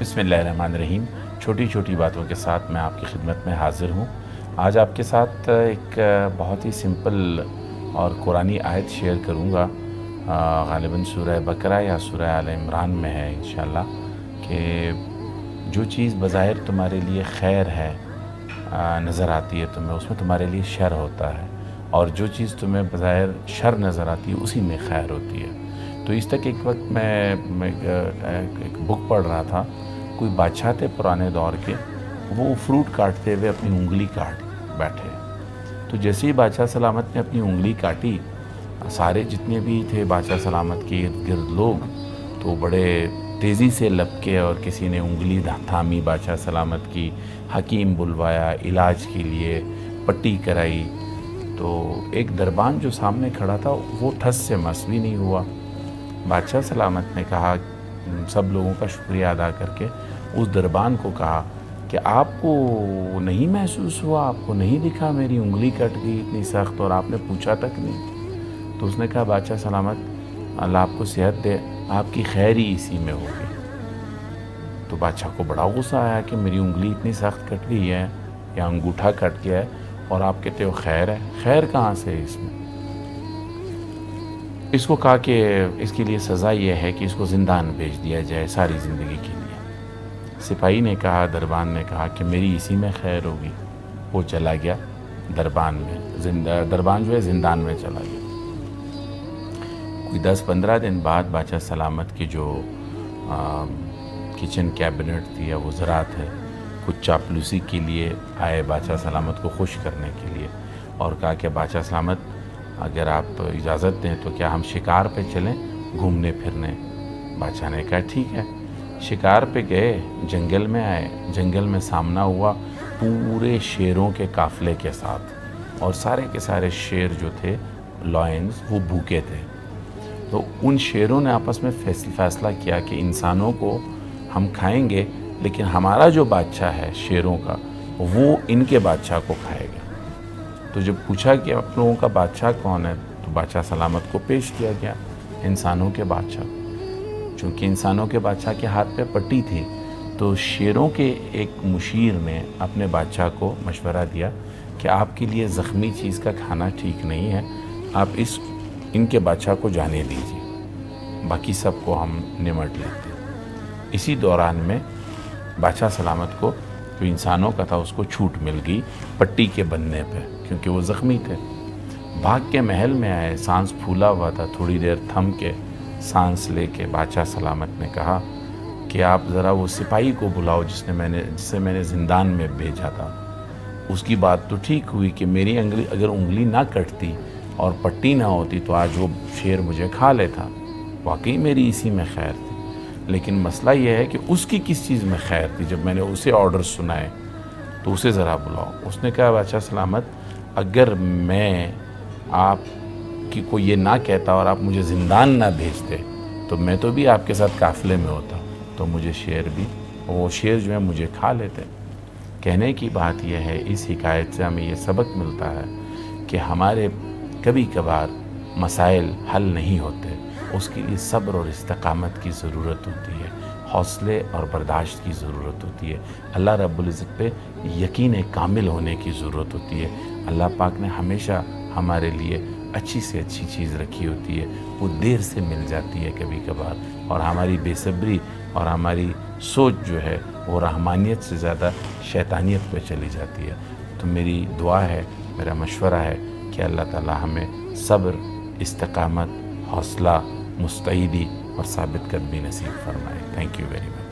بسم اللہ الرحمن الرحیم۔ چھوٹی چھوٹی باتوں کے ساتھ میں آپ کی خدمت میں حاضر ہوں۔ آج آپ کے ساتھ ایک بہت ہی سمپل اور قرآنی آیت شیئر کروں گا، غالباً سورہ بقرہ یا سورہ آل عمران میں ہے انشاءاللہ، کہ جو چیز بظاہر تمہارے لیے خیر ہے نظر آتی ہے تمہیں، اس میں تمہارے لیے شر ہوتا ہے، اور جو چیز تمہیں بظاہر شر نظر آتی ہے اسی میں خیر ہوتی ہے۔ تو اس تک ایک وقت میں ایک بک پڑھ رہا تھا، کوئی بادشاہ تھے پرانے دور کے، وہ فروٹ کاٹتے ہوئے اپنی انگلی کاٹ بیٹھے۔ تو جیسے ہی بادشاہ سلامت نے اپنی انگلی کاٹی، سارے جتنے بھی تھے بادشاہ سلامت کے ارد گرد لوگ تو بڑے تیزی سے لپکے، اور کسی نے انگلی تھامی بادشاہ سلامت کی، حکیم بلوایا، علاج کے لیے پٹی کرائی۔ تو ایک دربان جو سامنے کھڑا تھا وہ ٹھس سے مس بھی نہیں ہوا۔ بادشاہ سلامت نے کہا، سب لوگوں کا شکریہ ادا کر کے اس دربان کو کہا کہ آپ کو نہیں محسوس ہوا، آپ کو نہیں دکھا میری انگلی کٹ گئی اتنی سخت، اور آپ نے پوچھا تک نہیں؟ تو اس نے کہا، بادشاہ سلامت اللہ آپ کو صحت دے، آپ کی خیر ہی اسی میں ہوگی۔ تو بادشاہ کو بڑا غصہ آیا کہ میری انگلی اتنی سخت کٹ گئی ہے یا انگوٹھا کٹ گیا ہے اور آپ کہتے ہو خیر ہے، خیر کہاں سے ہے اس میں؟ اس کو کہا کہ اس کے لیے سزا یہ ہے کہ اس کو زندان بھیج دیا جائے ساری زندگی کے لیے۔ سپاہی نے کہا، دربان نے کہا کہ میری اسی میں خیر ہوگی۔ وہ چلا گیا دربان میں، دربان جو ہے زندان میں چلا گیا۔ کوئی 10-15 دن بعد بادشاہ سلامت کی جو کچن کیبنٹ تھی یا وزرات ہے، کچھ چاپلوسی کے لیے آئے بادشاہ سلامت کو خوش کرنے کے لیے، اور کہا کہ بادشاہ سلامت اگر آپ اجازت دیں تو کیا ہم شکار پہ چلیں گھومنے پھرنے؟ بادشاہ نے کہا ٹھیک ہے۔ شکار پہ گئے، جنگل میں آئے، جنگل میں سامنا ہوا پورے شیروں کے قافلے کے ساتھ، اور سارے کے سارے شیر جو تھے لائنز وہ بھوکے تھے۔ تو ان شیروں نے آپس میں فیصلہ کیا کہ انسانوں کو ہم کھائیں گے، لیکن ہمارا جو بادشاہ ہے شیروں کا وہ ان کے بادشاہ کو کھائے گا۔ تو جب پوچھا کہ آپ لوگوں کا بادشاہ کون ہے، تو بادشاہ سلامت کو پیش کیا گیا انسانوں کے بادشاہ۔ چونکہ انسانوں کے بادشاہ کے ہاتھ پہ پٹی تھی، تو شیروں کے ایک مشیر نے اپنے بادشاہ کو مشورہ دیا کہ آپ کے لیے زخمی چیز کا کھانا ٹھیک نہیں ہے، آپ ان کے بادشاہ کو جانے دیجیے، باقی سب کو ہم نمٹ لیتے ہیں۔ اسی دوران میں بادشاہ سلامت کو جو انسانوں کا تھا اس کو چھوٹ مل گئی پٹی کے بننے پہ، کیونکہ وہ زخمی تھے۔ بھاگ کے محل میں آئے، سانس پھولا ہوا تھا، تھوڑی دیر تھم کے سانس لے کے بادشاہ سلامت نے کہا کہ آپ ذرا وہ سپاہی کو بلاؤ جسے میں نے زندان میں بھیجا تھا۔ اس کی بات تو ٹھیک ہوئی کہ میری اگر انگلی نہ کٹتی اور پٹی نہ ہوتی تو آج وہ شیر مجھے کھا لیتا، واقعی میری اسی میں خیر تھی، لیکن مسئلہ یہ ہے کہ اس کی کس چیز میں خیر تھی؟ جب میں نے اسے آرڈر سنائے تو اسے ذرا بلاؤ۔ اس نے کہا، بادشاہ سلامت اگر میں آپ کی کو یہ نہ کہتا اور آپ مجھے زندان نہ بھیجتے تو میں تو بھی آپ کے ساتھ قافلے میں ہوتا، تو مجھے وہ شیر جو ہے مجھے کھا لیتے۔ کہنے کی بات یہ ہے، اس حکایت سے ہمیں یہ سبق ملتا ہے کہ ہمارے کبھی کبھار مسائل حل نہیں ہوتے، اس کے لیے صبر اور استقامت کی ضرورت ہوتی ہے، حوصلے اور برداشت کی ضرورت ہوتی ہے، اللہ رب العزت پہ یقین کامل ہونے کی ضرورت ہوتی ہے۔ اللہ پاک نے ہمیشہ ہمارے لیے اچھی سے اچھی چیز رکھی ہوتی ہے، وہ دیر سے مل جاتی ہے کبھی کبھار، اور ہماری بے صبری اور ہماری سوچ جو ہے وہ رحمانیت سے زیادہ شیطانیت پہ چلی جاتی ہے۔ تو میری دعا ہے، میرا مشورہ ہے کہ اللہ تعالی ہمیں صبر، استقامت، حوصلہ، مستعدی اور ثابت قدمی نصیب فرمائے۔ Thank you very much.